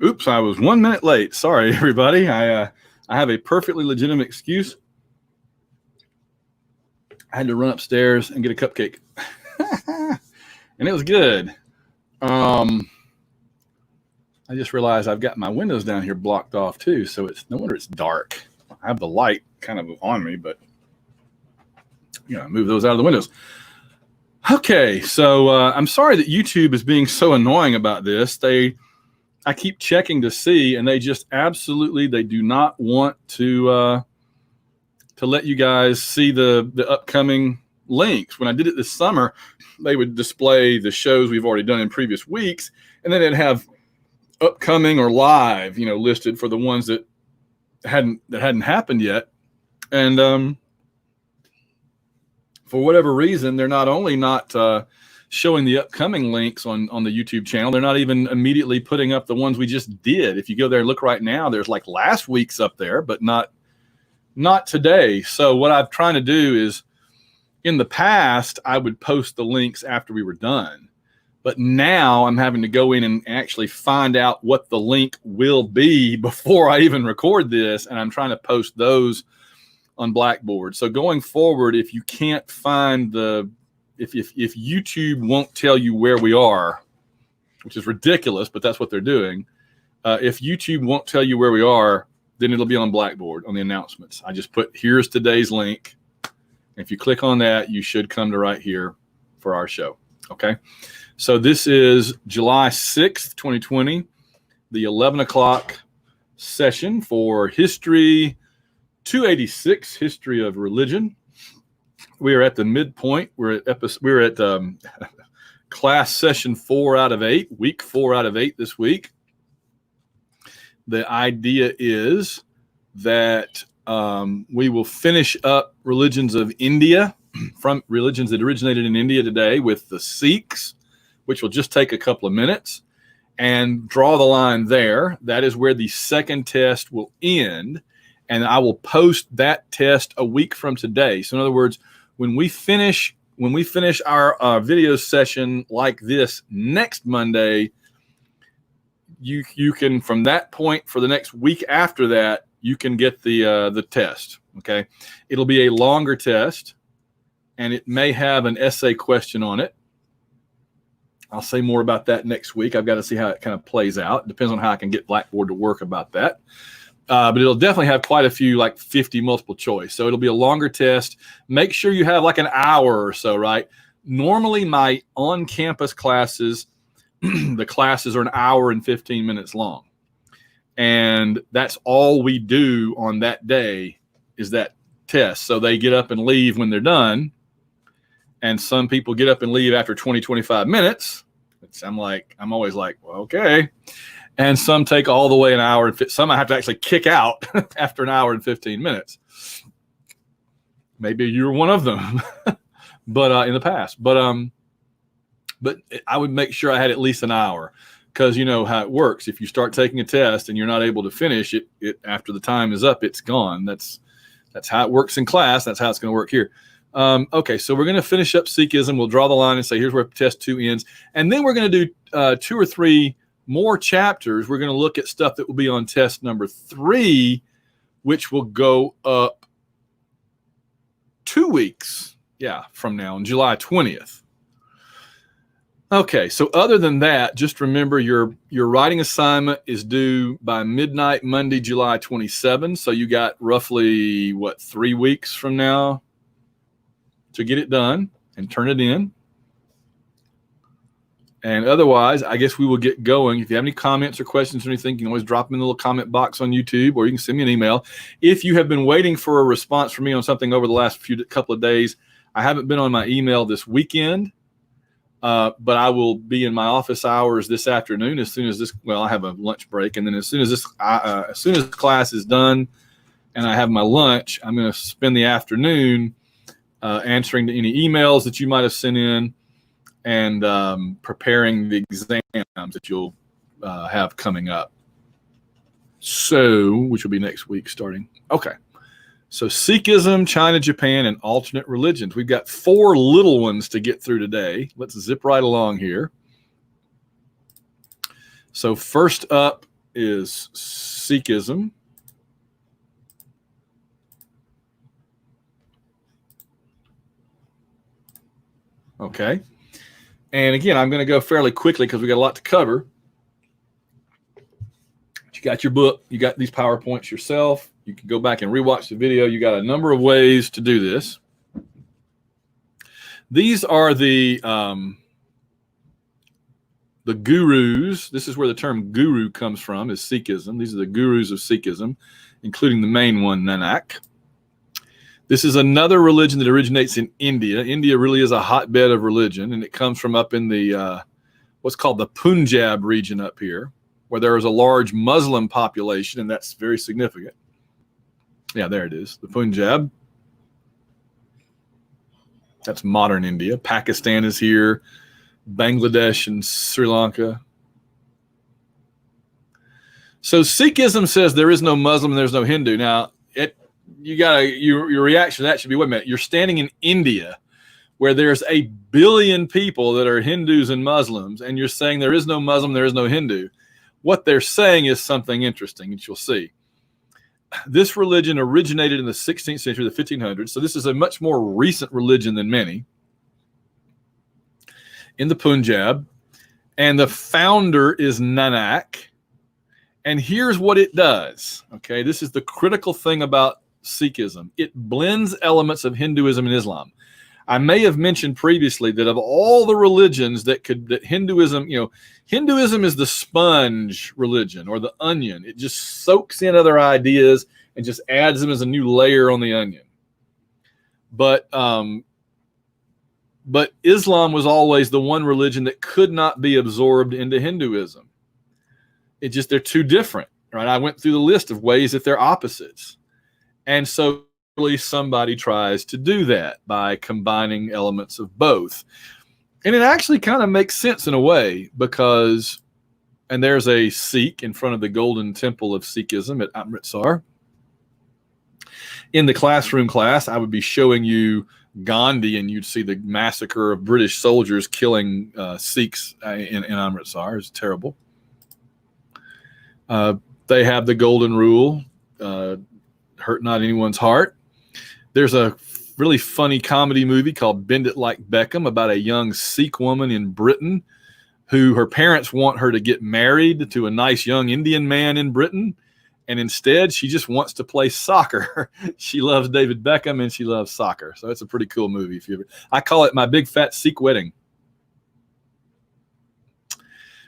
Oops, I was 1 minute late. Sorry, everybody. I have a perfectly legitimate excuse. I had to run upstairs and get a cupcake. And it was good. I just realized I've got my windows down here blocked off too, so it's no wonder it's dark. I have the light kind of on me, but move those out of the windows. Okay, so I'm sorry that YouTube is being so annoying about this. I keep checking to see, and they just absolutely, they do not want to let you guys see the upcoming links. When I did it this summer, they would display the shows we've already done in previous weeks, and then they'd have upcoming or live, listed for the ones that hadn't happened yet. And for whatever reason, they're not only not showing the upcoming links on the YouTube channel, they're not even immediately putting up the ones we just did. If you go there and look right now, there's like last week's up there, but not today. So what I'm trying to do is, in the past, I would post the links after we were done. But now I'm having to go in and actually find out what the link will be before I even record this. And I'm trying to post those on Blackboard. So going forward, if you can't find if YouTube won't tell you where we are, which is ridiculous, but that's what they're doing. If YouTube won't tell you where we are, then it'll be on Blackboard on the announcements. I just put, here's today's link. If you click on that, you should come to right here for our show. Okay. So this is July 6th, 2020, the 11 o'clock session for History 286, History of Religion. We are at the midpoint. We're at class session 4 out of 8, week 4 out of 8 this week. The idea is that we will finish up religions of India, from religions that originated in India today, with the Sikhs, which will just take a couple of minutes, and draw the line there. That is where the second test will end, and I will post that test a week from today. So in other words, when we finish our video session like this next Monday, you can, from that point for the next week after that, you can get the test. Okay, it'll be a longer test, and it may have an essay question on it. I'll say more about that next week. I've got to see how it kind of plays out. It depends on how I can get Blackboard to work about that. But it'll definitely have quite a few, like 50 multiple choice. So it'll be a longer test. Make sure you have like an hour or so, right? Normally my on-campus classes, the classes are an hour and 15 minutes long. And that's all we do on that day is that test. So they get up and leave when they're done. And some people get up and leave after 20, 25 minutes. I'm always like, well, okay. And some take all the way an hour. And some I have to actually kick out after an hour and 15 minutes. Maybe you're one of them, but in the past. But I would make sure I had at least an hour, because you know how it works. If you start taking a test and you're not able to finish it after the time is up, it's gone. That's how it works in class. That's how it's going to work here. Okay, so we're going to finish up Sikhism. We'll draw the line and say, here's where test 2 ends. And then we're going to do 2 or 3 more chapters. We're going to look at stuff that will be on test number 3, which will go up 2 weeks, from now, on July 20th. Okay, so other than that, just remember your writing assignment is due by midnight Monday, July 27. So you got roughly, 3 weeks from now to get it done and turn it in. And otherwise, I guess we will get going. If you have any comments or questions or anything, you can always drop them in the little comment box on YouTube, or you can send me an email. If you have been waiting for a response from me on something over the last couple of days, I haven't been on my email this weekend, but I will be in my office hours this afternoon as soon as this. Well, I have a lunch break, and then as soon as class is done, and I have my lunch, I'm going to spend the afternoon answering to any emails that you might have sent in, and preparing the exams that you'll have coming up. So, which will be next week starting. Okay. So Sikhism, China, Japan, and alternate religions. We've got 4 little ones to get through today. Let's zip right along here. So first up is Sikhism. Okay. And again, I'm going to go fairly quickly because we got a lot to cover. You got your book, you got these PowerPoints yourself. You can go back and rewatch the video. You got a number of ways to do this. These are the gurus. This is where the term guru comes from, is Sikhism. These are the gurus of Sikhism, including the main one, Nanak. This is another religion that originates in India. India really is a hotbed of religion, and it comes from up in the what's called the Punjab region up here, where there is a large Muslim population, and that's very significant. Yeah, there it is, the Punjab. That's modern India. Pakistan is here, Bangladesh and Sri Lanka. So Sikhism says there is no Muslim and there's no Hindu. Now, your reaction to that should be, wait a minute, you're standing in India where there's 1 billion people that are Hindus and Muslims, and you're saying there is no Muslim, there is no Hindu. What they're saying is something interesting, and you'll see. This religion originated in the 16th century, the 1500s, so this is a much more recent religion than many, in the Punjab, and the founder is Nanak. And here's what it does, okay? This is the critical thing about Sikhism. It blends elements of Hinduism and Islam. I may have mentioned previously that of all the religions that Hinduism, Hinduism is the sponge religion or the onion. It just soaks in other ideas and just adds them as a new layer on the onion. But Islam was always the one religion that could not be absorbed into Hinduism. They're too different, right? I went through the list of ways that they're opposites. And so somebody tries to do that by combining elements of both. And it actually kind of makes sense in a way because, and there's a Sikh in front of the Golden Temple of Sikhism at Amritsar. In the classroom class, I would be showing you Gandhi, and you'd see the massacre of British soldiers killing Sikhs in Amritsar. It's terrible. They have the golden rule, hurt not anyone's heart. There's a really funny comedy movie called Bend It Like Beckham about a young Sikh woman in Britain who her parents want her to get married to a nice young Indian man in Britain. And instead, she just wants to play soccer. She loves David Beckham and she loves soccer. So it's a pretty cool movie. I call it My Big Fat Sikh Wedding.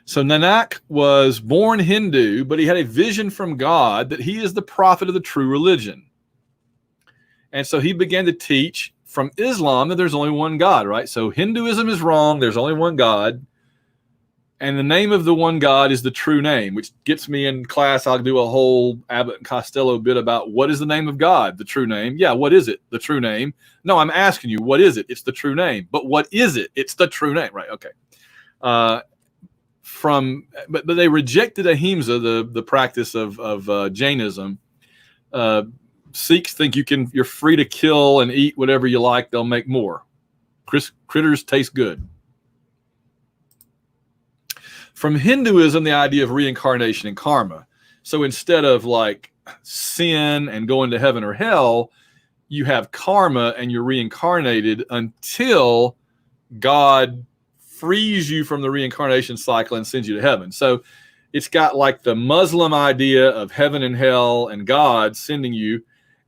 So Nanak was born Hindu, but he had a vision from God that he is the prophet of the true religion. And so he began to teach from Islam that there's only one God, right? So Hinduism is wrong. There's only one God. And the name of the one God is the true name, which gets me in class. I'll do a whole Abbott and Costello bit about what is the name of God, the true name. Yeah, what is it? The true name. No, I'm asking you, what is it? It's the true name. But what is it? It's the true name, right? Okay. But they rejected ahimsa, the practice of Jainism. Sikhs think you're free to kill and eat whatever you like. They'll make more. Critters taste good. From Hinduism, the idea of reincarnation and karma. So instead of like sin and going to heaven or hell, you have karma and you're reincarnated until God frees you from the reincarnation cycle and sends you to heaven. So it's got like the Muslim idea of heaven and hell and God sending you,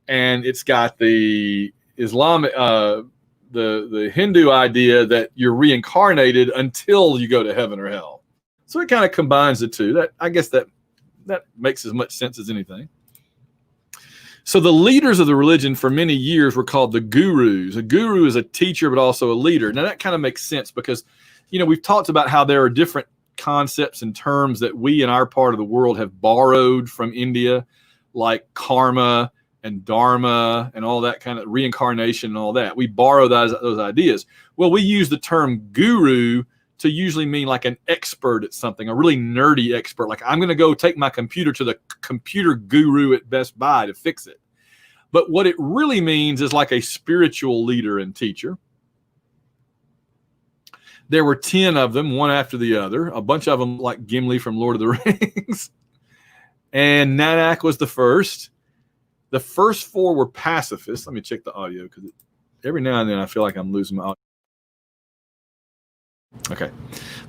and it's got the Islamic, the Hindu idea that you're reincarnated until you go to heaven or hell. So it kind of combines the two. I guess that makes as much sense as anything. So the leaders of the religion for many years were called the gurus. A guru is a teacher, but also a leader. Now that kind of makes sense because, we've talked about how there are different concepts and terms that we in our part of the world have borrowed from India, like karma and dharma and all that kind of reincarnation and all that. We borrow those ideas. Well, we use the term guru to usually mean like an expert at something, a really nerdy expert. Like I'm going to go take my computer to the computer guru at Best Buy to fix it. But what it really means is like a spiritual leader and teacher. There were 10 of them, one after the other, a bunch of them like Gimli from Lord of the Rings. And Nanak was the first. The first four were pacifists. Let me check the audio because every now and then I feel like I'm losing my audio. Okay.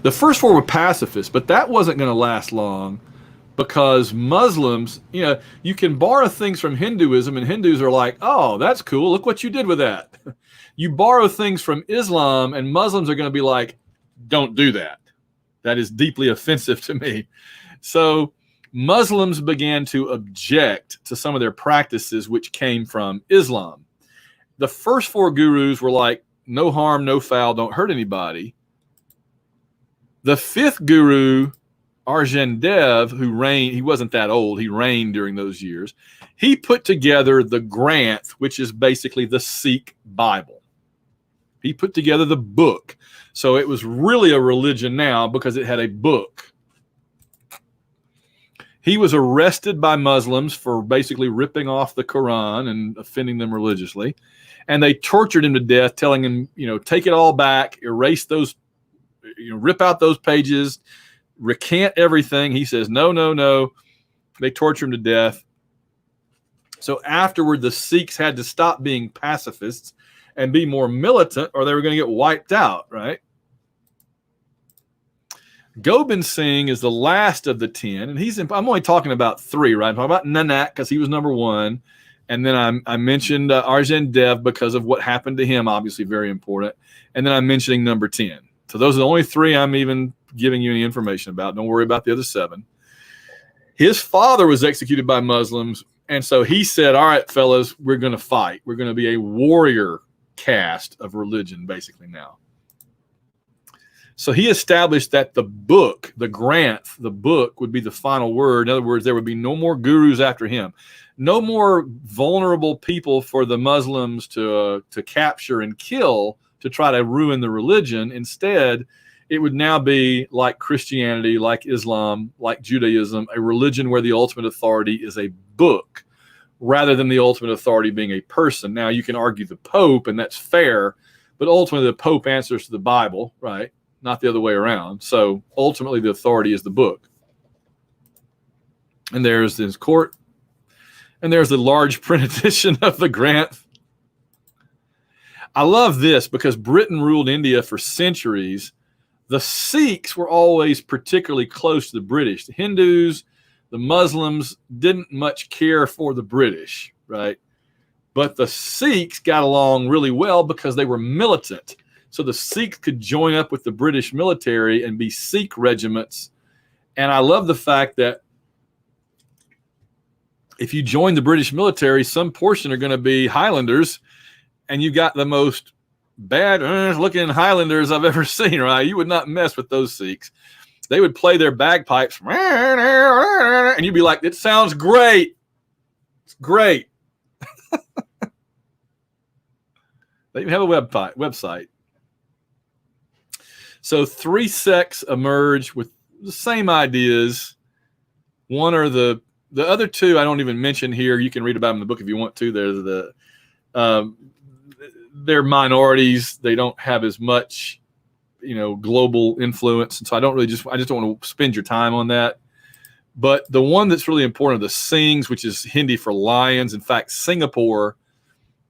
The first four were pacifists, but that wasn't going to last long because Muslims, you can borrow things from Hinduism, and Hindus are like, oh, that's cool. Look what you did with that. You borrow things from Islam, and Muslims are going to be like, don't do that. That is deeply offensive to me. So Muslims began to object to some of their practices, which came from Islam. The first four gurus were like, no harm, no foul, don't hurt anybody. The fifth guru, Arjan Dev, who reigned, he wasn't that old, he reigned during those years. He put together the Granth, which is basically the Sikh Bible. He put together the book. So it was really a religion now because it had a book. He was arrested by Muslims for basically ripping off the Quran and offending them religiously. And they tortured him to death, telling him, take it all back, erase those, rip out those pages, recant everything. He says, no, no, no. They torture him to death. So afterward, the Sikhs had to stop being pacifists and be more militant, or they were going to get wiped out, right? Gobind Singh is the last of the 10, and I'm only talking about 3, right? I'm talking about Nanak because he was number 1, and then I mentioned Arjan Dev because of what happened to him, obviously very important, and then I'm mentioning number 10. So those are the only 3 I'm even giving you any information about. Don't worry about the other 7. His father was executed by Muslims, and so he said, all right, fellas, we're going to fight. We're going to be a warrior caste of religion, basically now. So he established that the book, the Granth, the book would be the final word. In other words, there would be no more gurus after him. No more vulnerable people for the Muslims to capture and kill to try to ruin the religion. Instead, it would now be like Christianity, like Islam, like Judaism, a religion where the ultimate authority is a book rather than the ultimate authority being a person. Now, you can argue the Pope, and that's fair, but ultimately the Pope answers to the Bible, right? Not the other way around. So ultimately the authority is the book. And there's his court. And there's the large print edition of the Granth. I love this because Britain ruled India for centuries. The Sikhs were always particularly close to the British. The Hindus, the Muslims didn't much care for the British, right? But the Sikhs got along really well because they were militant. So the Sikhs could join up with the British military and be Sikh regiments. And I love the fact that if you join the British military, some portion are going to be Highlanders, and you got the most bad looking Highlanders I've ever seen, right? You would not mess with those Sikhs. They would play their bagpipes, and you'd be like, it sounds great. It's great. They even have a website. So 3 sects emerge with the same ideas. One are the other 2 I don't even mention here. You can read about them in the book if you want to. They're minorities. They don't have as much, global influence. And so I just don't want to spend your time on that. But the one that's really important are the Singhs, which is Hindi for lions. In fact, Singapore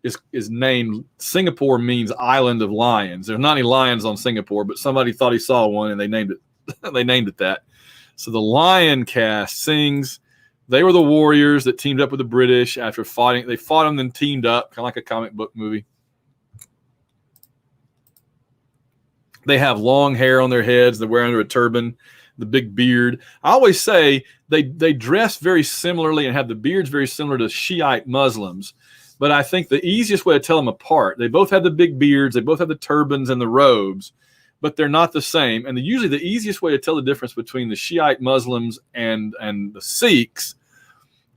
is named, Singapore means island of lions. There's not any lions on Singapore, but somebody thought he saw one and they named it that. So the lion caste, Singhs, they were the warriors that teamed up with the British after fighting. They fought them, then teamed up, kind of like a comic book movie. They have long hair on their heads. They're wearing a turban, the big beard. I always say they dress very similarly and have the beards very similar to Shiite Muslims. But I think the easiest way to tell them apart, they both have the big beards, they both have the turbans and the robes, but they're not the same. And usually the easiest way to tell the difference between the Shiite Muslims and the Sikhs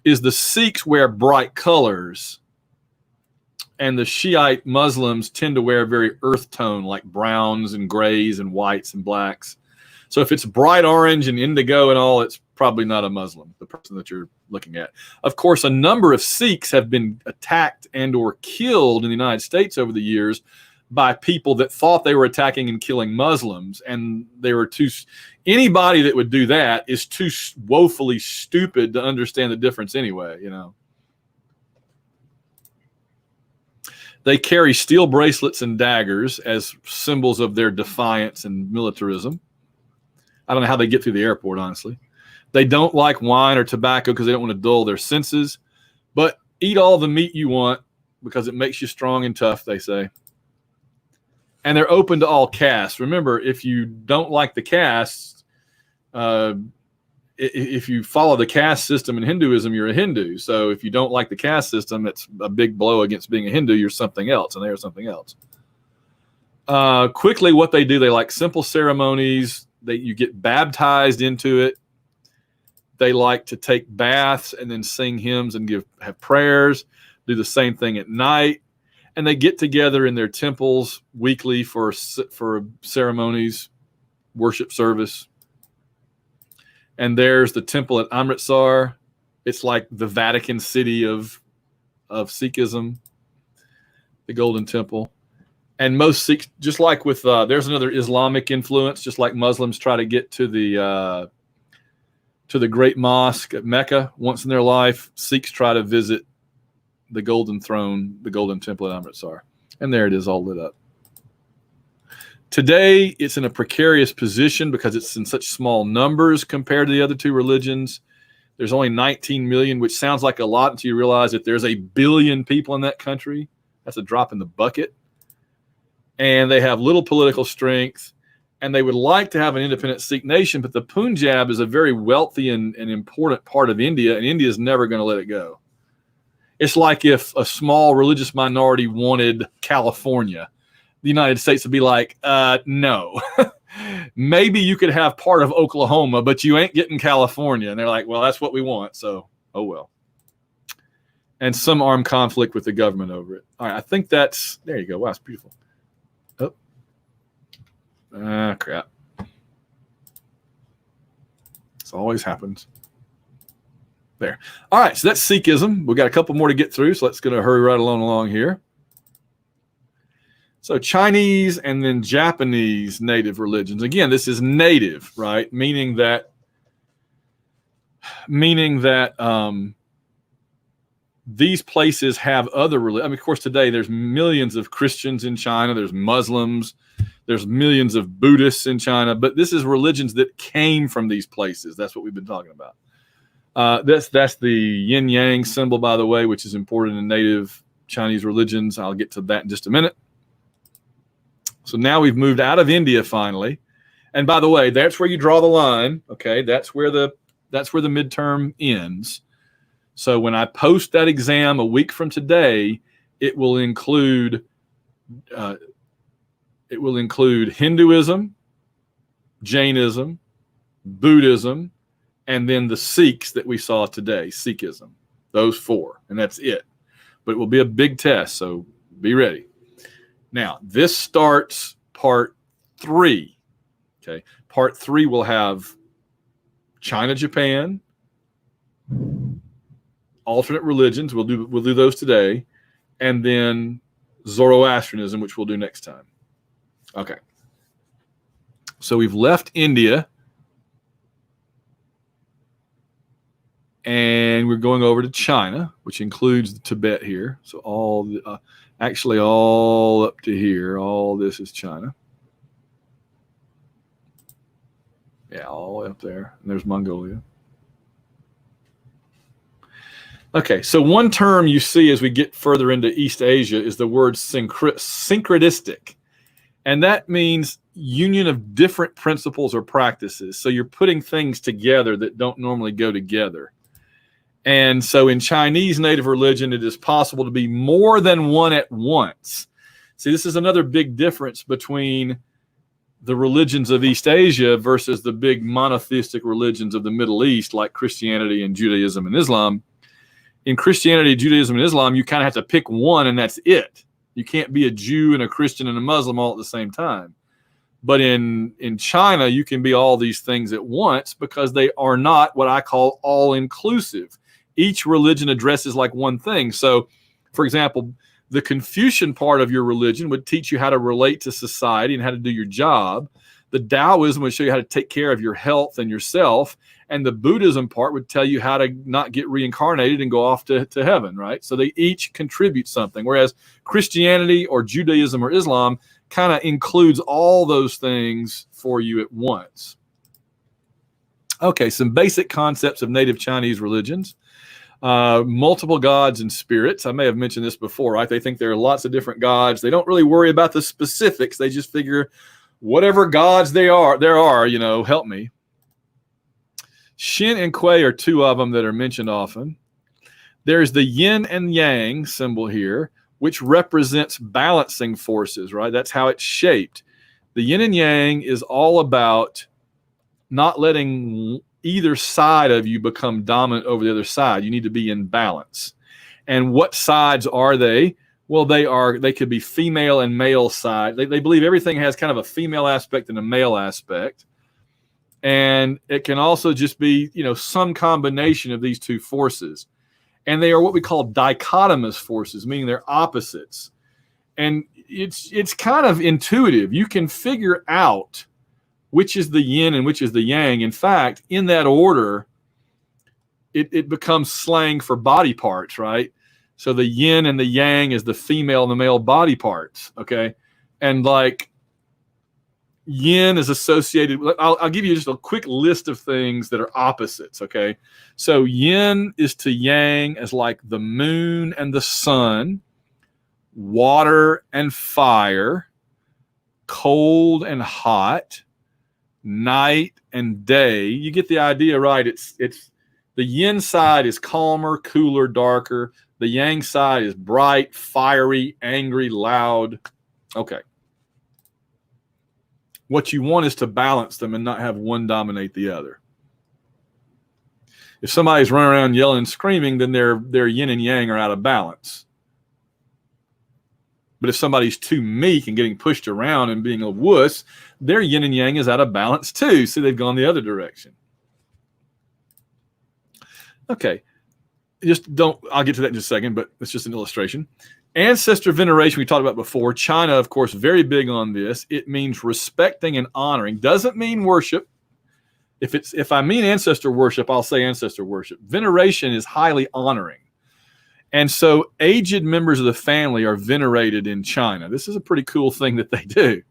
is the Sikhs wear bright colors, and the Shiite Muslims tend to wear very earth tone, like browns and grays and whites and blacks. So if it's bright orange and indigo and all, it's probably not a Muslim, the person that you're looking at. Of course, a number of Sikhs have been attacked and or killed in the United States over the years by people that thought they were attacking and killing Muslims, and they were too. Anybody that would do that is too woefully stupid to understand the difference anyway. You know, they carry steel bracelets and daggers as symbols of their defiance and militarism. I don't know how they get through the airport, honestly. They don't like wine or tobacco because they don't want to dull their senses, but eat all the meat you want because it makes you strong and tough, they say. And they're open to all castes. Remember, if you don't like the castes, if you follow the caste system in Hinduism, you're a Hindu. So if you don't like the caste system, it's a big blow against being a Hindu. You're something else, and they're something else. Quickly, what they do, they like simple ceremonies. You get baptized into it. They like to take baths and then sing hymns and have prayers, do the same thing at night. And they get together in their temples weekly for ceremonies, worship service. And there's the temple at Amritsar. It's like the Vatican City of Sikhism, the Golden Temple. And most Sikhs, just like with, there's another Islamic influence, just like Muslims try to get to the Great Mosque at Mecca once in their life, Sikhs try to visit the Golden Throne, the Golden Temple at Amritsar. And there it is, all lit up. Today, it's in a precarious position because it's in such small numbers compared to the other two religions. There's only 19 million, which sounds like a lot until you realize that there's 1 billion people in that country. That's a drop in the bucket. And they have little political strength. And they would like to have an independent Sikh nation, but the Punjab is a very wealthy and important part of India, and India is never going to let it go. It's like if a small religious minority wanted California, the United States would be like, no. Maybe you could have part of Oklahoma, but you ain't getting California. And they're like, well, that's what we want, so oh well. And some armed conflict with the government over it. All right, I think that's, there you go. Wow, it's beautiful. Oh. Crap. This always happens. There. All right, so that's Sikhism. We've got a couple more to get through, so let's going to hurry right along here. So Chinese and then Japanese native religions. Again, this is native, right? Meaning that these places have other religions. I mean, of course, today there's millions of Christians in China. There's Muslims. There's millions of Buddhists in China. But this is religions that came from these places. That's what we've been talking about. That's the yin-yang symbol, by the way, which is important in native Chinese religions. I'll get to that in just a minute. So now we've moved out of India finally. And by the way, that's where you draw the line. Okay, that's where the midterm ends. So when I post that exam a week from today, it will include Hinduism, Jainism, Buddhism, and then the Sikhs that we saw today, Sikhism. Those four, and that's it. But it will be a big test, so be ready. Now, this starts part 3. Okay, part 3 will have China, Japan, alternate religions. We'll do those today, and then Zoroastrianism, which we'll do next time. Okay. So we've left India, and we're going over to China, which includes Tibet here. So actually all up to here, all this is China. Yeah, all the way up there. And there's Mongolia. Okay, so one term you see as we get further into East Asia is the word syncretistic. And that means union of different principles or practices. So you're putting things together that don't normally go together. And so in Chinese native religion, it is possible to be more than one at once. See, this is another big difference between the religions of East Asia versus the big monotheistic religions of the Middle East, like Christianity and Judaism and Islam. In Christianity, Judaism, and Islam, you kind of have to pick one, and that's it. You can't be a Jew and a Christian and a Muslim all at the same time. But in China, you can be all these things at once because they are not what I call all-inclusive. Each religion addresses like one thing. So, for example, The Confucian part of your religion would teach you how to relate to society and how to do your job. The Taoism would show you how to take care of your health and yourself. And the Buddhism part would tell you how to not get reincarnated and go off to heaven, right? So they each contribute something, whereas Christianity or Judaism or Islam kind of includes all those things for you at once. Okay, some basic concepts of native Chinese religions. Multiple gods and spirits. I may have mentioned this before, right? They think there are lots of different gods. They don't really worry about the specifics. They just figure whatever gods there are, help me. Shin and Kuei are two of them that are mentioned often. There's the yin and yang symbol here, which represents balancing forces, right? That's how it's shaped. The yin and yang is all about not letting either side of you become dominant over the other side. You need to be in balance. And what sides are they? Well, they could be female and male side. They believe everything has kind of a female aspect and a male aspect. And it can also just be, some combination of these two forces. And they are what we call dichotomous forces, meaning they're opposites. And it's kind of intuitive. You can figure out which is the yin and which is the yang. In fact, in that order, it becomes slang for body parts, right? So the yin and the yang is the female and the male body parts, okay? And like yin is associated with, I'll give you just a quick list of things that are opposites, okay? So yin is to yang as like the moon and the sun, water and fire, cold and hot, night and day. You get the idea, right? It's the yin side is calmer, cooler, darker. The yang side is bright, fiery, angry, loud. Okay. What you want is to balance them and not have one dominate the other. If somebody's running around yelling and screaming, then their yin and yang are out of balance. But if somebody's too meek and getting pushed around and being a wuss, their yin and yang is out of balance too. So they've gone the other direction. Okay. I'll get to that in just a second, but it's just an illustration. Ancestor veneration we talked about before. China, of course, very big on this. It means respecting and honoring. Doesn't mean worship. If I mean ancestor worship, I'll say ancestor worship. Veneration is highly honoring. And so aged members of the family are venerated in China. This is a pretty cool thing that they do,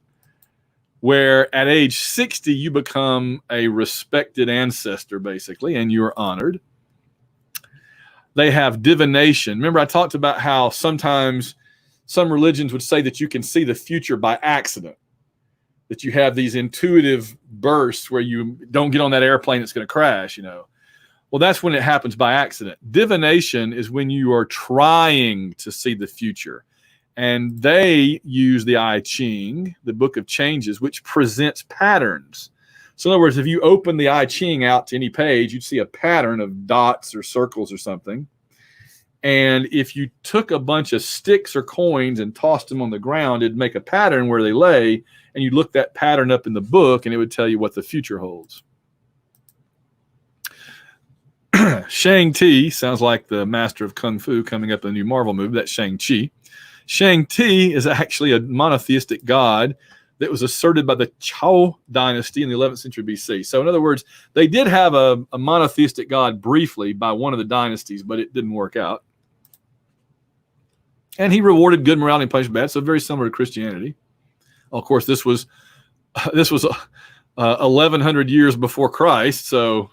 where at age 60, you become a respected ancestor, basically, and you're honored. They have divination. Remember, I talked about how sometimes some religions would say that you can see the future by accident, that you have these intuitive bursts where you don't get on that airplane that's going to crash, Well, that's when it happens by accident. Divination is when you are trying to see the future. And they use the I Ching, the Book of Changes, which presents patterns. So in other words, if you open the I Ching out to any page, you'd see a pattern of dots or circles or something. And if you took a bunch of sticks or coins and tossed them on the ground, it'd make a pattern where they lay, and you'd look that pattern up in the book, and it would tell you what the future holds. Shang-Chi sounds like the master of Kung Fu coming up in the new Marvel movie. That's Shang-Chi. Shang-Chi is actually a monotheistic god that was asserted by the Zhou dynasty in the 11th century BC. So in other words, they did have a monotheistic god briefly by one of the dynasties, but it didn't work out. And he rewarded good morality and punished bad, so very similar to Christianity. Of course, this was 1,100 years before Christ, so...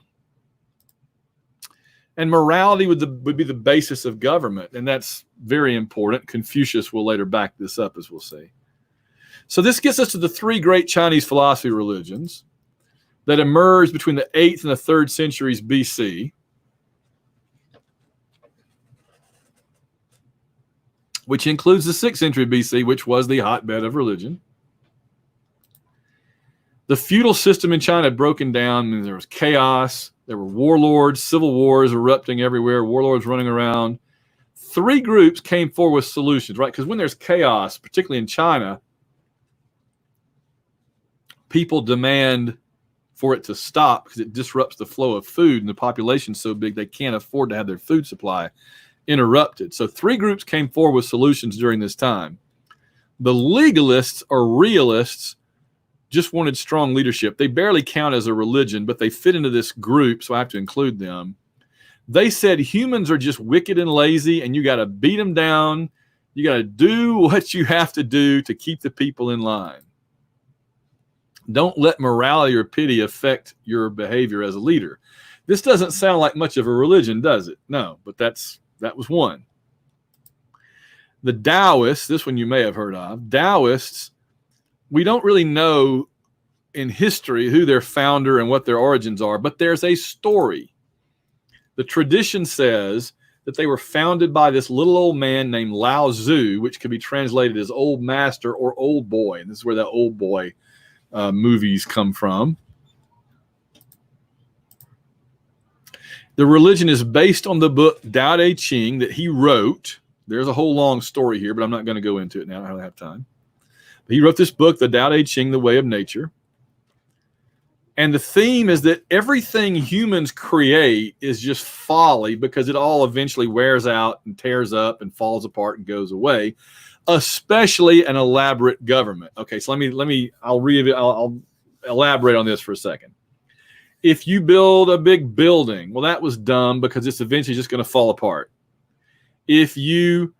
And morality would be the basis of government, and that's very important. Confucius will later back this up, as we'll see. So this gets us to the three great Chinese philosophy religions that emerged between the 8th and the 3rd centuries BC, which includes the 6th century BC, which was the hotbed of religion. The feudal system in China had broken down, and there was chaos. There were warlords, civil wars erupting everywhere, warlords running around. Three groups came forward with solutions, right? Because when there's chaos, particularly in China, people demand for it to stop because it disrupts the flow of food, and the population's so big they can't afford to have their food supply interrupted. So 3 groups came forward with solutions during this time. The legalists or realists just wanted strong leadership. They barely count as a religion, but they fit into this group, so I have to include them. They said humans are just wicked and lazy, and you got to beat them down. You got to do what you have to do to keep the people in line. Don't let morality or pity affect your behavior as a leader. This doesn't sound like much of a religion, does it? No, but that was one. The Taoists, this one you may have heard of. Taoists, we don't really know in history who their founder and what their origins are, but there's a story. The tradition says that they were founded by this little old man named Lao Tzu, which could be translated as old master or old boy. And this is where the old boy movies come from. The religion is based on the book Tao Te Ching that he wrote. There's a whole long story here, but I'm not going to go into it now. I don't have time. But he wrote this book, the Tao Te Ching, The Way of Nature. And the theme is that everything humans create is just folly because it all eventually wears out and tears up and falls apart and goes away, especially an elaborate government. Okay, so I'll elaborate on this for a second. If you build a big building, well, that was dumb because it's eventually just going to fall apart. If you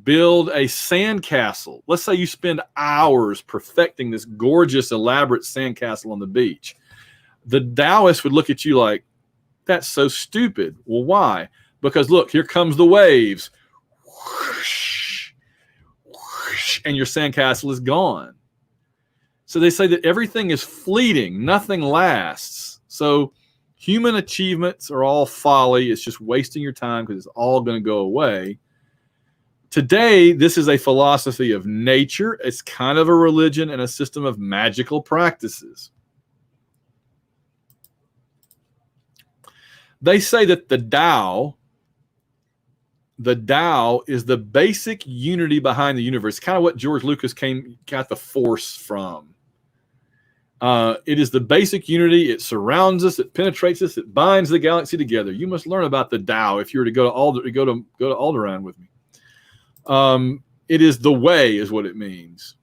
build a sandcastle, let's say you spend hours perfecting this gorgeous, elaborate sandcastle on the beach, the Taoists would look at you like, that's so stupid. Well, why? Because look, here comes the waves. Whoosh, whoosh, and your sandcastle is gone. So they say that everything is fleeting. Nothing lasts. So human achievements are all folly. It's just wasting your time because it's all going to go away. Today, this is a philosophy of nature. It's kind of a religion and a system of magical practices. They say that the Tao is the basic unity behind the universe. Kind of what George Lucas got the Force from. It is the basic unity. It surrounds us. It penetrates us. It binds the galaxy together. You must learn about the Tao if you were to go to Alderaan with me. It is the way, is what it means.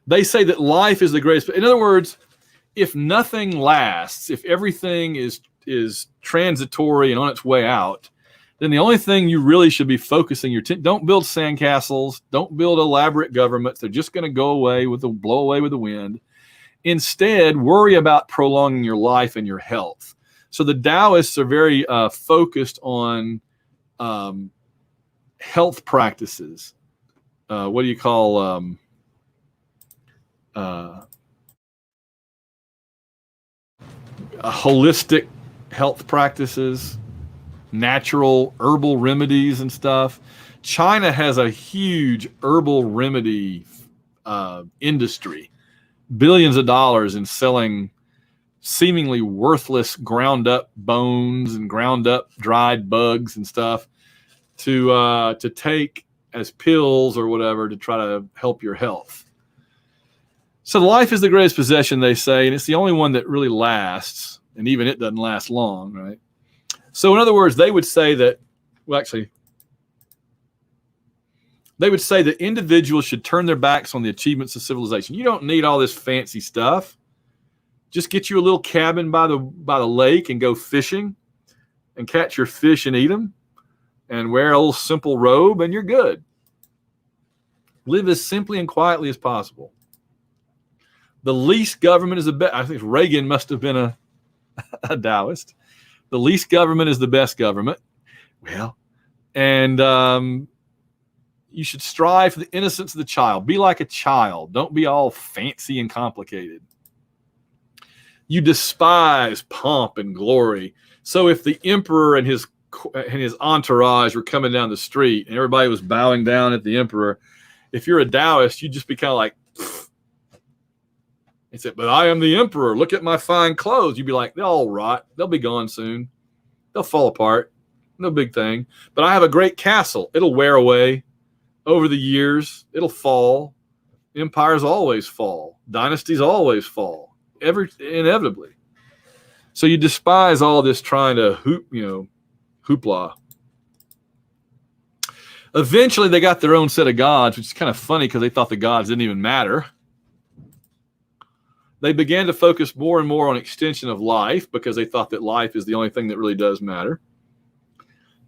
They say that life is the greatest. In other words, if nothing lasts, if everything is transitory and on its way out, then the only thing you really should be focusing your don't build sandcastles, don't build elaborate governments. They're just going to blow away with the wind. Instead, worry about prolonging your life and your health. So the Taoists are very focused on health practices. What do you call holistic health practices, natural herbal remedies and stuff. China has a huge herbal remedy industry, billions of dollars in selling seemingly worthless ground up bones and ground up dried bugs and stuff to take as pills or whatever to try to help your health. So life is the greatest possession, they say, and it's the only one that really lasts, and even it doesn't last long, right? So in other words, they would say that, they would say that individuals should turn their backs on the achievements of civilization. You don't need all this fancy stuff. Just get you a little cabin by the lake and go fishing and catch your fish and eat them and wear a little simple robe and you're good. Live as simply and quietly as possible. The least government is the best. I think Reagan must have been a Taoist. The least government is the best government. Well, and you should strive for the innocence of the child. Be like a child. Don't be all fancy and complicated. You despise pomp and glory. So if the emperor and his entourage were coming down the street and everybody was bowing down at the emperor, if you're a Taoist, you'd just be kind of like, he said, but I am the emperor. Look at my fine clothes. You'd be like, they'll all rot. They'll be gone soon. They'll fall apart. No big thing. But I have a great castle. It'll wear away over the years. It'll fall. Empires always fall. Dynasties always fall. Inevitably. So you despise all this trying to hoopla. Eventually, they got their own set of gods, which is kind of funny because they thought the gods didn't even matter. They began to focus more and more on extension of life because they thought that life is the only thing that really does matter.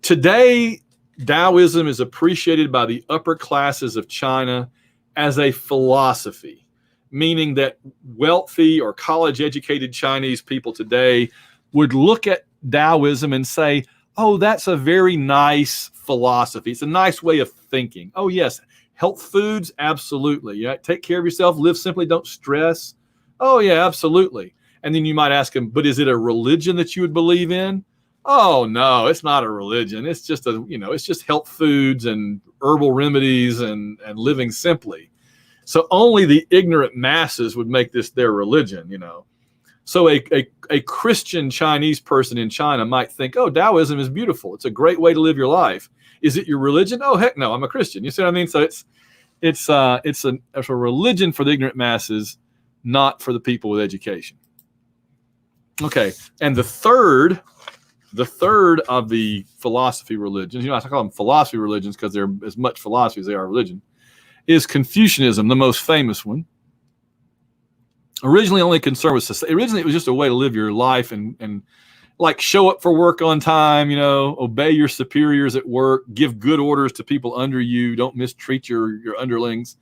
Today, Taoism is appreciated by the upper classes of China as a philosophy, meaning that wealthy or college-educated Chinese people today would look at Taoism and say, oh, that's a very nice philosophy. It's a nice way of thinking. Oh, yes, health foods, absolutely. Yeah, take care of yourself, live simply, don't stress. Oh, yeah, absolutely. And then you might ask them, but is it a religion that you would believe in? Oh, no, it's not a religion. It's just it's just health foods and herbal remedies and living simply. So only the ignorant masses would make this their religion, So a Christian Chinese person in China might think, oh, Taoism is beautiful. It's a great way to live your life. Is it your religion? Oh, heck no, I'm a Christian. You see what I mean? So it's a religion for the ignorant masses, not for the people with education. Okay, and the third of the philosophy religions, I call them philosophy religions because they're as much philosophy as they are religion, is Confucianism, the most famous one. Originally only concerned with society. Originally it was just a way to live your life and like show up for work on time, obey your superiors at work, give good orders to people under you, don't mistreat your underlings.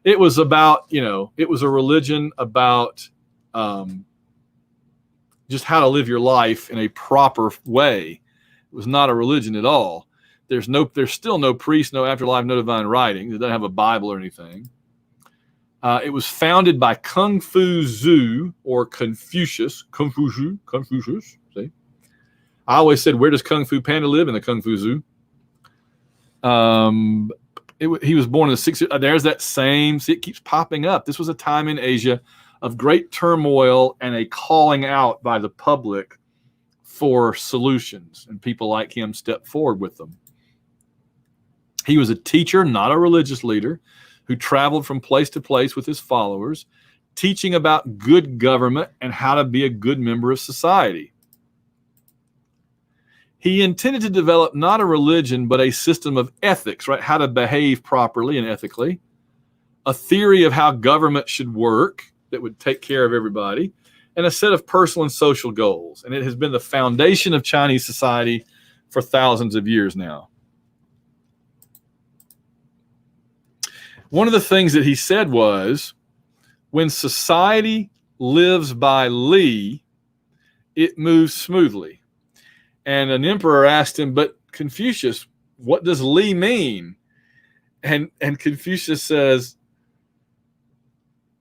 It was about, it was a religion about just how to live your life in a proper way. It was not a religion at all. There's still no priest, no afterlife, no divine writing. It doesn't have a Bible or anything. It was founded by Kung Fu Zhu or Confucius. See, I always said, where does Kung Fu Panda live? In the Kung Fu Zoo. He was born in the 60s. There's that same. See, it keeps popping up. This was a time in Asia of great turmoil and a calling out by the public for solutions, and people like him stepped forward with them. He was a teacher, not a religious leader, who traveled from place to place with his followers, teaching about good government and how to be a good member of society. He intended to develop not a religion, but a system of ethics, right? How to behave properly and ethically, a theory of how government should work that would take care of everybody, and a set of personal and social goals. And it has been the foundation of Chinese society for thousands of years now. One of the things that he said was, when society lives by Li, it moves smoothly. And an emperor asked him, but Confucius, what does Li mean? And Confucius says,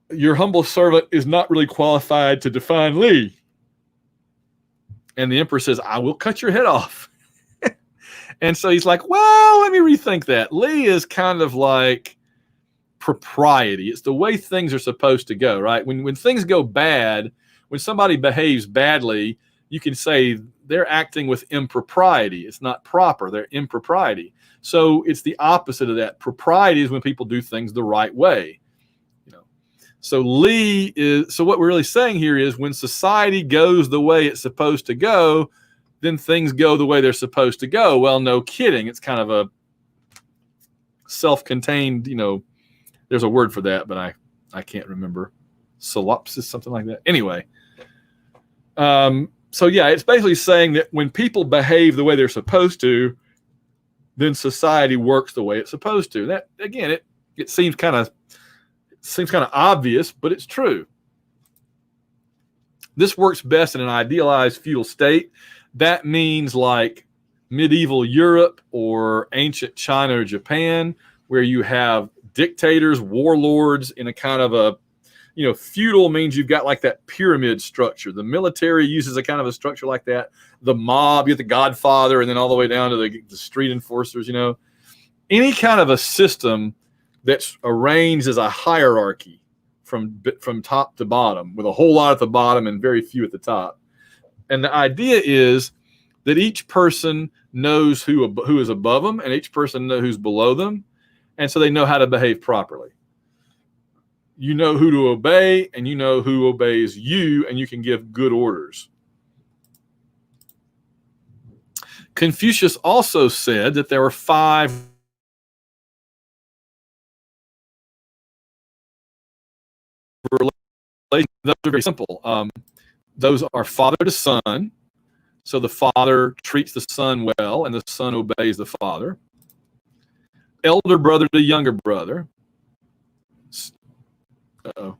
your humble servant is not really qualified to define Li. And the emperor says, I will cut your head off. And so he's like, well, let me rethink that. Li is kind of like propriety. It's the way things are supposed to go, right? When things go bad, when somebody behaves badly, you can say they're acting with impropriety. It's not proper. They're impropriety. So it's the opposite of that. Propriety is when people do things the right way. So what we're really saying here is when society goes the way it's supposed to go, then things go the way they're supposed to go. Well, no kidding. It's kind of a self-contained, there's a word for that, but I can't remember. Solipsis, something like that. Anyway. So yeah, it's basically saying that when people behave the way they're supposed to, then society works the way it's supposed to. That, again, it seems kind of obvious, but it's true. This works best in an idealized feudal state. That means like medieval Europe or ancient China or Japan, where you have dictators, warlords in a kind of a, feudal means you've got like that pyramid structure. The military uses a kind of a structure like that. The mob, you have the Godfather, and then all the way down to the street enforcers, Any kind of a system that's arranged as a hierarchy from top to bottom, with a whole lot at the bottom and very few at the top. And the idea is that each person knows who is above them, and each person knows who's below them, and so they know how to behave properly. You know who to obey, and you know who obeys you, and you can give good orders. Confucius also said that there were 5 those are very simple. Those are father to son. So the father treats the son well, and the son obeys the father. Elder brother to younger brother. Uh-oh.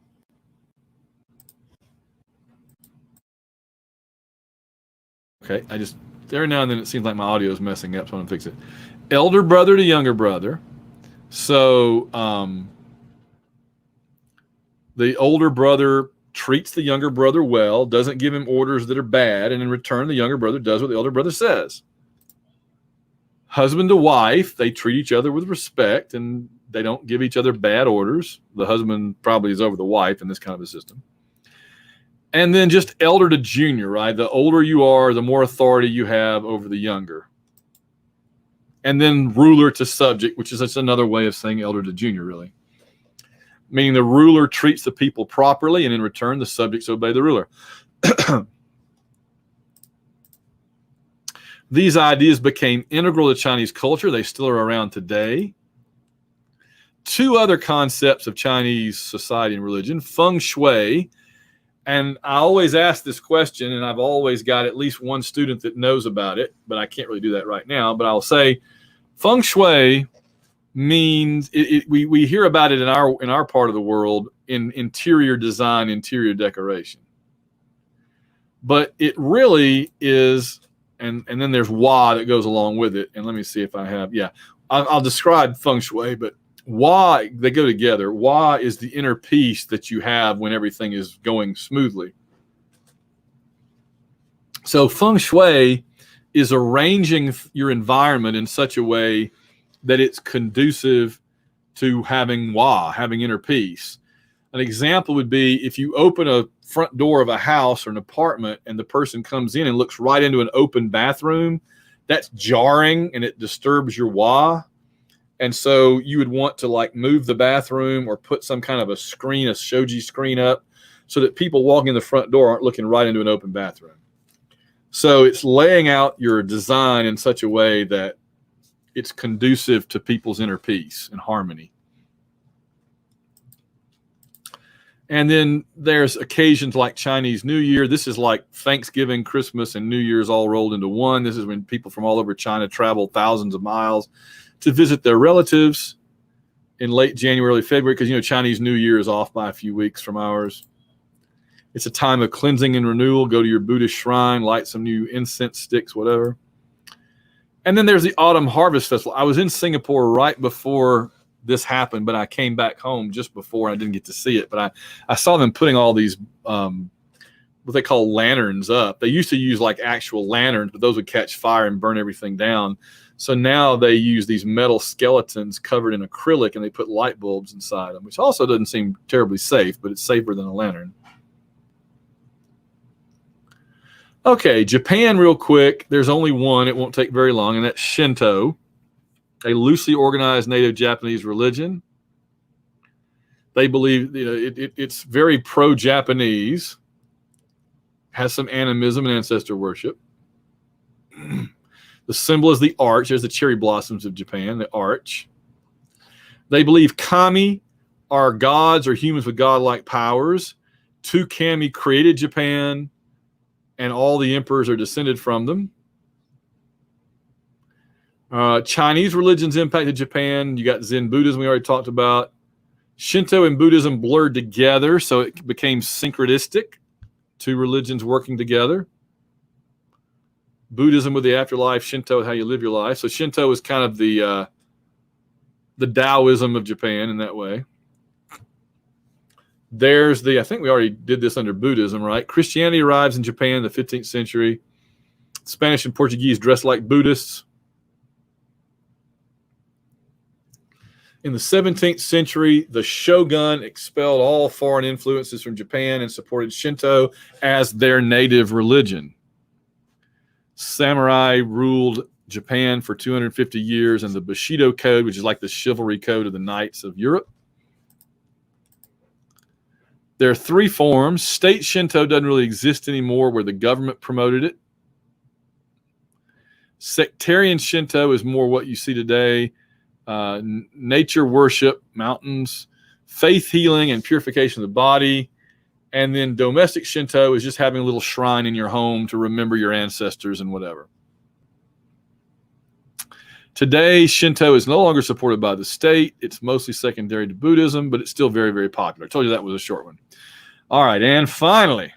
Okay, every now and then it seems like my audio is messing up, so I'm going to fix it. Elder brother to younger brother. So the older brother treats the younger brother well, doesn't give him orders that are bad, and in return, the younger brother does what the older brother says. Husband to wife, they treat each other with respect, and they don't give each other bad orders. The husband probably is over the wife in this kind of a system. And then just elder to junior, right? The older you are, the more authority you have over the younger. And then ruler to subject, which is just another way of saying elder to junior, really. Meaning the ruler treats the people properly, and in return, the subjects obey the ruler. These ideas became integral to Chinese culture. They still are around today. Two other concepts of Chinese society and religion, feng shui. And I always ask this question, and I've always got at least one student that knows about it, but I can't really do that right now. But I'll say feng shui means we hear about it in our part of the world in interior design, interior decoration. But it really is, and then there's Hua that goes along with it. And let me see if I have, I'll describe feng shui, but Hua, they go together. Hua is the inner peace that you have when everything is going smoothly. So feng shui is arranging your environment in such a way that it's conducive to having Hua, having inner peace. An example would be if you open a front door of a house or an apartment and the person comes in and looks right into an open bathroom, that's jarring and it disturbs your Hua. And so you would want to like move the bathroom or put some kind of a screen, a shoji screen up, so that people walking in the front door aren't looking right into an open bathroom. So it's laying out your design in such a way that it's conducive to people's inner peace and harmony. And then there's occasions like Chinese New Year. This is like Thanksgiving, Christmas, and New Year's all rolled into one. This is when people from all over China travel thousands of miles to visit their relatives in late January, early February, because, Chinese New Year is off by a few weeks from ours. It's a time of cleansing and renewal. Go to your Buddhist shrine, light some new incense sticks, whatever. And then there's the Autumn Harvest Festival. I was in Singapore right before this happened, but I came back home just before. I didn't get to see it, but I saw them putting all these what they call lanterns up. They used to use like actual lanterns, but those would catch fire and burn everything down. So now they use these metal skeletons covered in acrylic, and they put light bulbs inside them, which also doesn't seem terribly safe, but it's safer than a lantern. Okay, Japan real quick. There's only one. It won't take very long, and that's Shinto, a loosely organized native Japanese religion. They believe it's very pro-Japanese, has some animism and ancestor worship. The symbol is the arch. There's the cherry blossoms of Japan, the arch. They believe kami are gods or humans with godlike powers. Two kami created Japan, and all the emperors are descended from them. Chinese religions impacted Japan. You got Zen Buddhism we already talked about. Shinto and Buddhism blurred together, so it became syncretistic, two religions working together. Buddhism with the afterlife, Shinto how you live your life. So Shinto is kind of the Taoism of Japan in that way. There's I think we already did this under Buddhism, right? Christianity arrives in Japan in the 15th century. Spanish and Portuguese dress like Buddhists. In the 17th century, the shogun expelled all foreign influences from Japan and supported Shinto as their native religion. Samurai ruled Japan for 250 years, and the Bushido Code, which is like the chivalry code of the knights of Europe. There are three forms. State Shinto doesn't really exist anymore, where the government promoted it. Sectarian Shinto is more what you see today. Nature worship, mountains, faith healing and purification of the body, And then domestic Shinto is just having a little shrine in your home to remember your ancestors and whatever. Today, Shinto is no longer supported by the state. It's mostly secondary to Buddhism, but it's still very, very popular. I told you that was a short one. All right, and finally,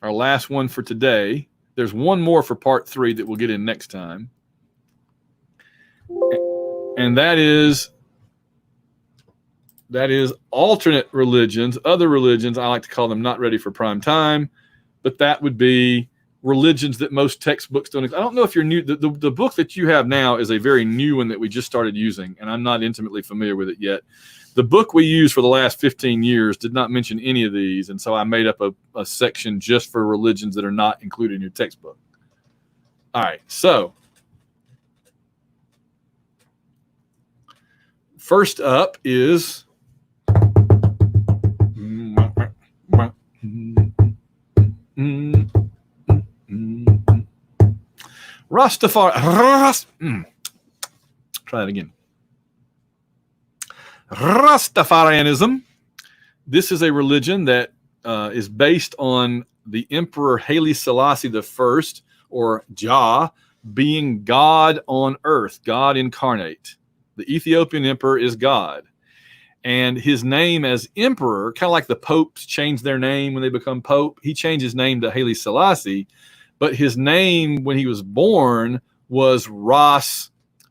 our last one for today. There's one more for part 3 that we'll get in next time. And that is alternate religions, other religions. I like to call them not ready for prime time, but that would be religions that most textbooks don't. I don't know if you're new. The book that you have now is a very new one that we just started using, and I'm not intimately familiar with it yet. The book we used for the last 15 years did not mention any of these, and so I made up a section just for religions that are not included in your textbook. All right, so first up is Rastafari. Try that again. Rastafarianism. This is a religion that is based on the Emperor Haile Selassie I, or Jah, being God on earth, God incarnate. The Ethiopian emperor is God. And his name as emperor, kind of like the popes change their name when they become pope, he changed his name to Haile Selassie, but his name when he was born was Ras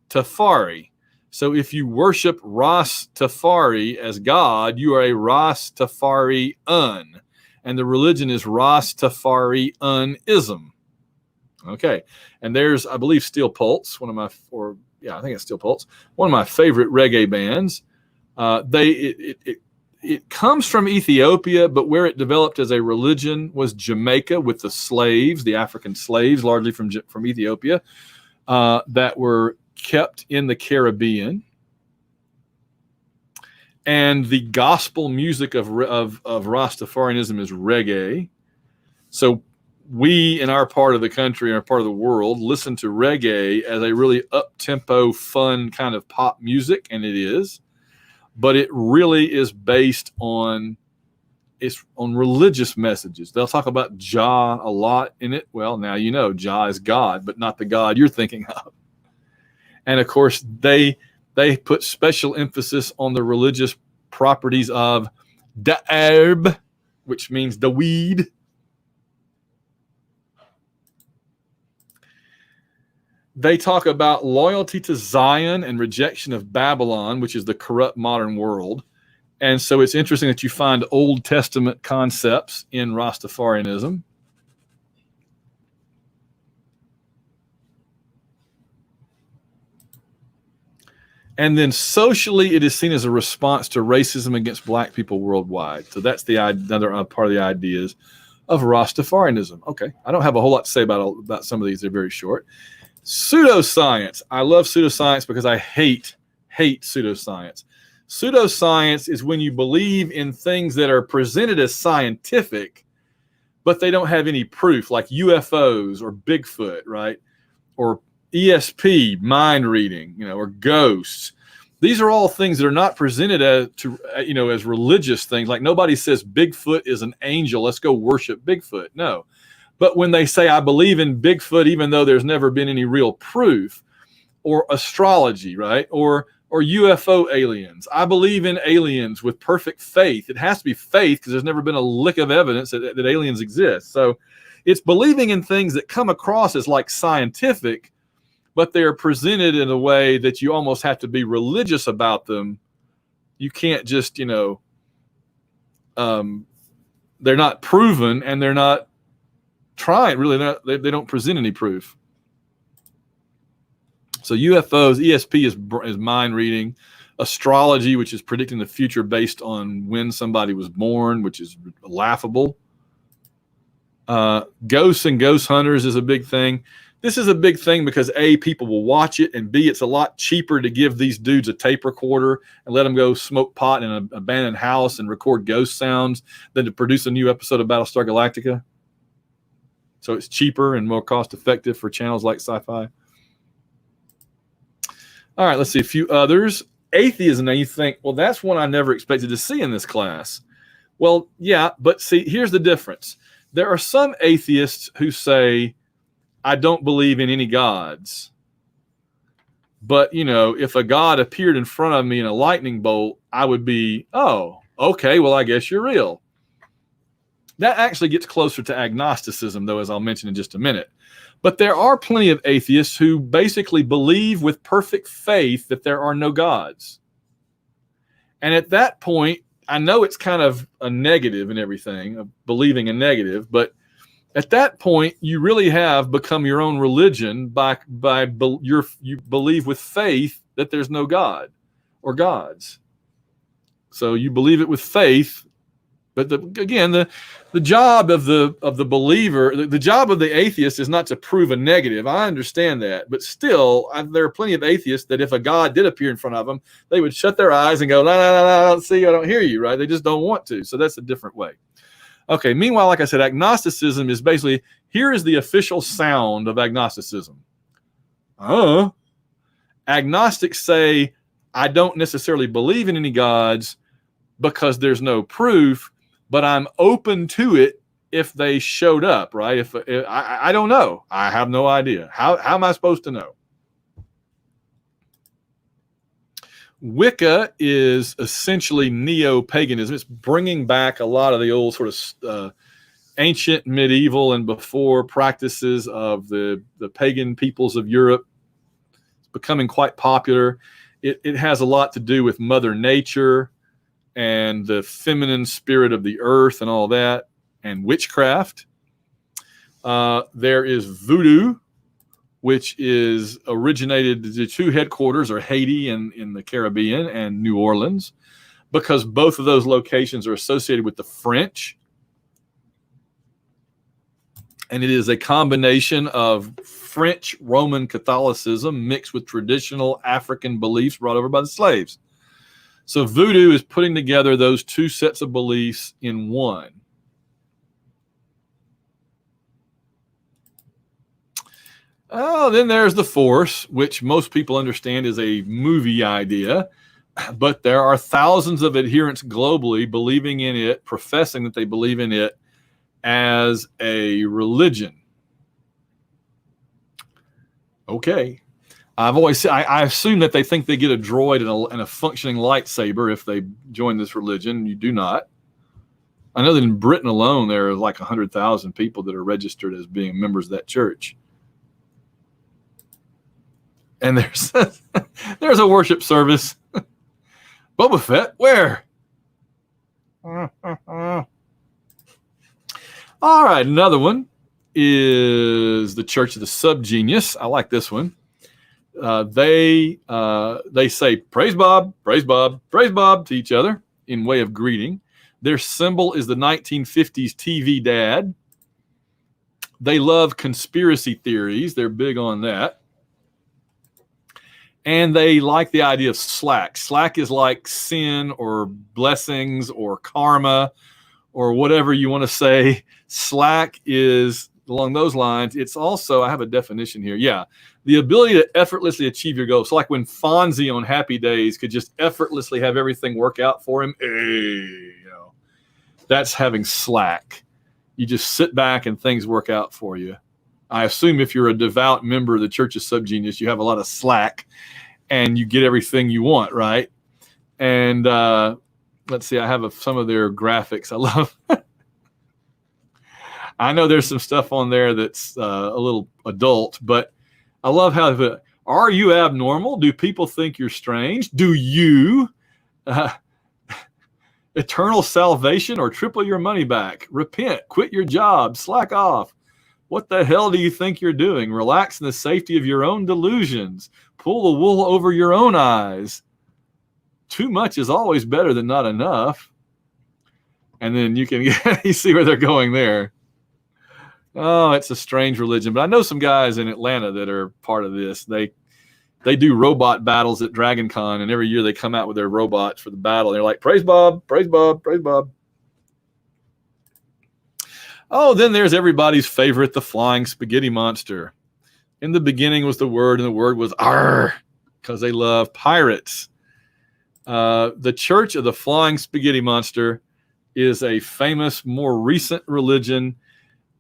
Tafari. So if you worship Ras Tafari as God, you are a Ras Tafari-un. And the religion is Ras Tafari-unism. Okay. And there's, I believe, Steel Pulse, I think it's Steel Pulse, one of my favorite reggae bands. It comes from Ethiopia, but where it developed as a religion was Jamaica, with the slaves, the African slaves, largely from Ethiopia, that were kept in the Caribbean. And the gospel music of Rastafarianism is reggae. So we, in our part of the country, our part of the world, listen to reggae as a really up-tempo, fun kind of pop music, and it is. But it really is based on religious messages. They'll talk about Jah a lot in it. Well, now you know Jah is God, but not the God you're thinking of. And of course, they put special emphasis on the religious properties of the herb, which means the weed. They talk about loyalty to Zion and rejection of Babylon, which is the corrupt modern world. And so it's interesting that you find Old Testament concepts in Rastafarianism. And then socially, it is seen as a response to racism against black people worldwide. So that's another part of the ideas of Rastafarianism. Okay, I don't have a whole lot to say about some of these. They're very short. Pseudoscience. I love pseudoscience because I hate pseudoscience. Pseudoscience is when you believe in things that are presented as scientific, but they don't have any proof, like UFOs or Bigfoot, right? Or ESP, mind reading, or ghosts. These are all things that are not presented as religious things. Like nobody says Bigfoot is an angel, let's go worship Bigfoot. No. But when they say, I believe in Bigfoot, even though there's never been any real proof, or astrology, right? Or UFO aliens. I believe in aliens with perfect faith. It has to be faith because there's never been a lick of evidence that aliens exist. So it's believing in things that come across as like scientific, but they're presented in a way that you almost have to be religious about them. You can't just, they're not proven and they're not trying, really. They don't present any proof. So UFOs, ESP is mind reading. Astrology, which is predicting the future based on when somebody was born, which is laughable. Ghosts and ghost hunters is a big thing. This is a big thing because A, people will watch it, and B, it's a lot cheaper to give these dudes a tape recorder and let them go smoke pot in an abandoned house and record ghost sounds than to produce a new episode of Battlestar Galactica. So it's cheaper and more cost effective for channels like Sci-Fi. All right, let's see a few others. Atheism. Now you think, well, that's one I never expected to see in this class. Well, yeah, but see, here's the difference. There are some atheists who say, I don't believe in any gods. But, you know, if a god appeared in front of me in a lightning bolt, I would be, oh, okay, well, I guess you're real. That actually gets closer to agnosticism, though, as I'll mention in just a minute. But there are plenty of atheists who basically believe with perfect faith that there are no gods. And at that point, I know it's kind of a negative and everything, of believing a negative, but at that point, you really have become your own religion you believe with faith that there's no God or gods. So you believe it with faith, but the job of the believer, the job of the atheist is not to prove a negative. I understand that, but still, there are plenty of atheists that if a God did appear in front of them, they would shut their eyes and go, no, no, no, no, I don't see, I don't hear you, right? They just don't want to. So that's a different way. Okay, meanwhile, like I said, agnosticism is basically, here is the official sound of agnosticism. Agnostics say, I don't necessarily believe in any gods because there's no proof, but I'm open to it if they showed up, right? If I don't know. I have no idea. How am I supposed to know? Wicca is essentially neo-paganism. It's bringing back a lot of the old sort of ancient, medieval, and before practices of the pagan peoples of Europe. It's becoming quite popular. It has a lot to do with Mother Nature and the feminine spirit of the earth and all that, and witchcraft. There is voodoo, which is originated, the two headquarters are Haiti and in the Caribbean and New Orleans, because both of those locations are associated with the French. And it is a combination of French Roman Catholicism mixed with traditional African beliefs brought over by the slaves. So voodoo is putting together those two sets of beliefs in one. Oh, then there's the Force, which most people understand is a movie idea, but there are thousands of adherents globally believing in it, professing that they believe in it as a religion. Okay. I've always said, I assume that they think they get a droid and a functioning lightsaber if they join this religion. You do not. I know that in Britain alone, there are like 100,000 people that are registered as being members of that church. And there's a worship service. Boba Fett, where? All right, another one is the Church of the Subgenius. I like this one. They say praise Bob, praise Bob, praise Bob to each other in way of greeting. Their symbol is the 1950s TV dad. They love conspiracy theories. They're big on that. And they like the idea of slack. Slack is like sin or blessings or karma or whatever you want to say. Slack is along those lines. It's also, I have a definition here. Yeah. The ability to effortlessly achieve your goals. So like when Fonzie on Happy Days could just effortlessly have everything work out for him. That's having slack. You just sit back and things work out for you. I assume if you're a devout member of the Church of Subgenius, you have a lot of slack and you get everything you want, right? And let's see, I have some of their graphics. I love. I know there's some stuff on there that's a little adult, but I love how are you abnormal? Do people think you're strange? Do you? Eternal salvation or triple your money back? Repent, quit your job, slack off. What the hell do you think you're doing? Relax in the safety of your own delusions. Pull the wool over your own eyes. Too much is always better than not enough. And then you see where they're going there. Oh, it's a strange religion. But I know some guys in Atlanta that are part of this. They do robot battles at Dragon Con, and every year they come out with their robots for the battle. They're like, praise Bob, praise Bob, praise Bob. Oh, then there's everybody's favorite, the flying spaghetti monster. In the beginning was the Word, and the Word was arr, because they love pirates. The Church of the Flying Spaghetti Monster is a famous, more recent religion.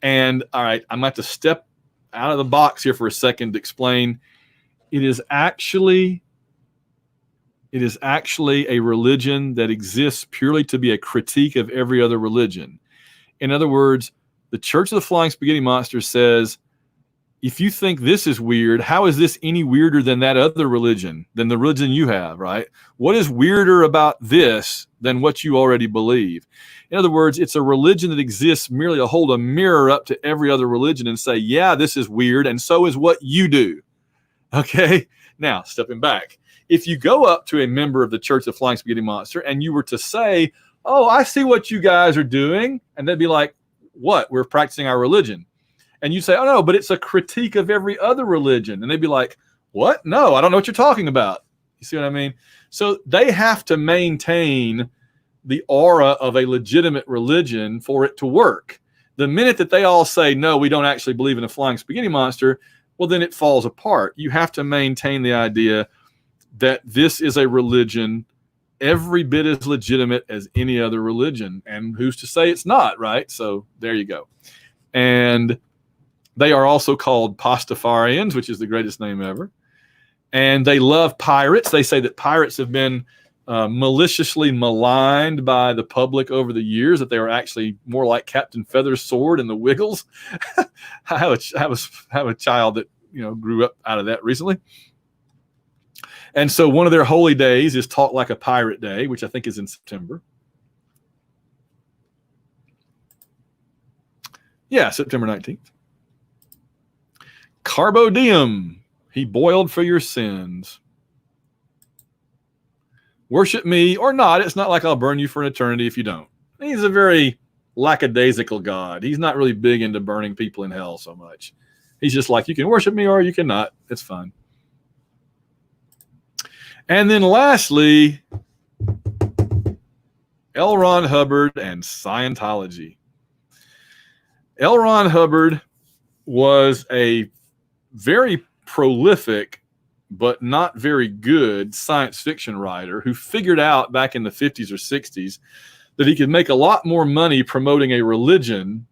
And all right, I'm going to have to step out of the box here for a second to explain. It is actually a religion that exists purely to be a critique of every other religion. In other words, the Church of the Flying Spaghetti Monster says, if you think this is weird, how is this any weirder than that other religion, than the religion you have, right? What is weirder about this than what you already believe? In other words, it's a religion that exists merely to hold a mirror up to every other religion and say, yeah, this is weird, and so is what you do. Okay? Now, stepping back. If you go up to a member of the Church of the Flying Spaghetti Monster and you were to say, oh, I see what you guys are doing, and they'd be like, what? We're practicing our religion. And you say, oh, no, but it's a critique of every other religion. And they'd be like, what? No, I don't know what you're talking about. You see what I mean? So they have to maintain the aura of a legitimate religion for it to work. The minute that they all say, no, we don't actually believe in a flying spaghetti monster, well, then it falls apart. You have to maintain the idea that this is a religion every bit as legitimate as any other religion. And who's to say it's not, right? So there you go. And they are also called Pastafarians, which is the greatest name ever. And they love pirates. They say that pirates have been maliciously maligned by the public over the years, that they are actually more like Captain Feathersword and the Wiggles. I have a child that grew up out of that recently. And so one of their holy days is Talk Like a Pirate Day, which I think is in September. Yeah, September 19th. Carbo diem, he boiled for your sins. Worship me or not. It's not like I'll burn you for an eternity if you don't. He's a very lackadaisical God. He's not really big into burning people in hell so much. He's just like, you can worship me or you cannot. It's fine. And then lastly, L. Ron Hubbard and Scientology. L. Ron Hubbard was a very prolific but not very good science fiction writer who figured out back in the 50s or 60s that he could make a lot more money promoting a religion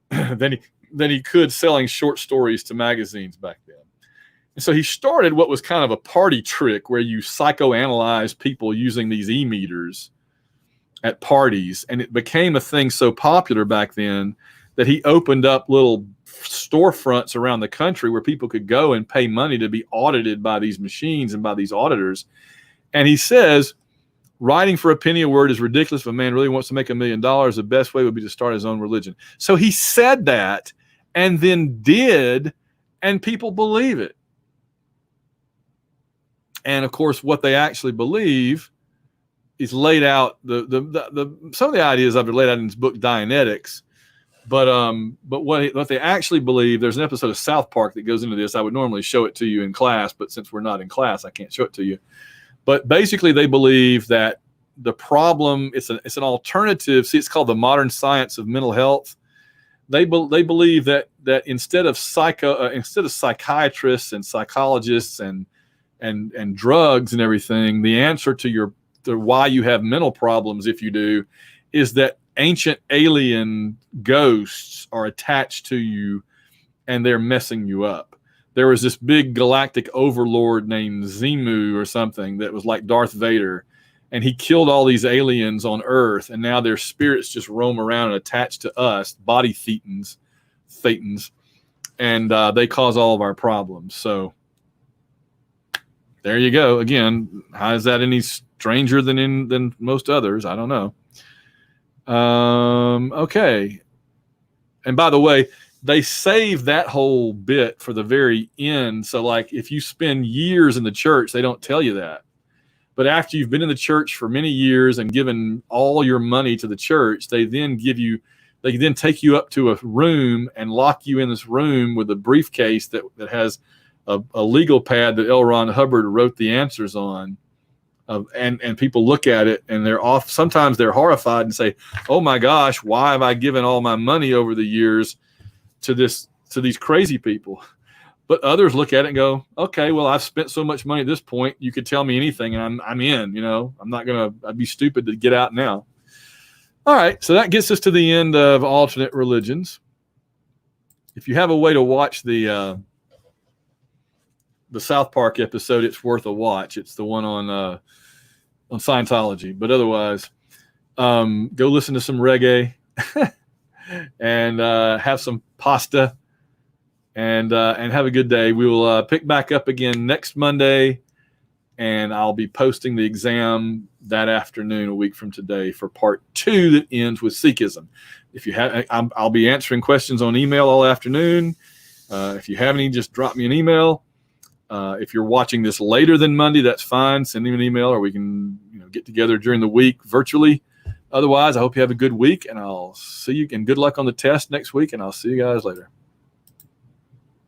than he could selling short stories to magazines back then. And so he started what was kind of a party trick where you psychoanalyze people using these e-meters at parties. And it became a thing so popular back then that he opened up little storefronts around the country where people could go and pay money to be audited by these machines and by these auditors. And he says, writing for a penny a word is ridiculous. If a man really wants to make $1 million, the best way would be to start his own religion. So he said that and then did, and people believe it. And of course, what they actually believe is laid out. Some of the ideas of it are laid out in his book Dianetics. But what they actually believe, there's an episode of South Park that goes into this. I would normally show it to you in class, but since we're not in class, I can't show it to you. But basically, they believe that the problem, it's an alternative. See, it's called the modern science of mental health. They believe that instead of psychiatrists and psychologists and drugs and everything, the answer to why you have mental problems, if you do, is that ancient alien ghosts are attached to you and they're messing you up. There was this big galactic overlord named Zemu or something that was like Darth Vader, and he killed all these aliens on Earth, and now their spirits just roam around and attach to us, body thetans, and they cause all of our problems. So there you go. Again, how is that any stranger than most others? I don't know. Okay. And by the way, they save that whole bit for the very end. So like if you spend years in the church, they don't tell you that. But after you've been in the church for many years and given all your money to the church, they then take you up to a room and lock you in this room with a briefcase that has a legal pad that L. Ron Hubbard wrote the answers on. And people look at it and sometimes they're horrified and say, oh my gosh, why have I given all my money over the years to these crazy people? But others look at it and go, okay, well, I've spent so much money at this point, you could tell me anything and I'm in, I'm not gonna, I'd be stupid to get out now. All right, so that gets us to the end of alternate religions. If you have a way to watch the South Park episode, it's worth a watch. It's the one on Scientology. But otherwise, go listen to some reggae and have some pasta and have a good day. We will pick back up again next Monday, and I'll be posting the exam that afternoon, a week from today, for part 2 that ends with Sikhism. If you have, I'll be answering questions on email all afternoon. If you have any, just drop me an email. If you're watching this later than Monday, that's fine. Send me an email, or we can get together during the week virtually. Otherwise, I hope you have a good week, and I'll see you. And good luck on the test next week, and I'll see you guys later.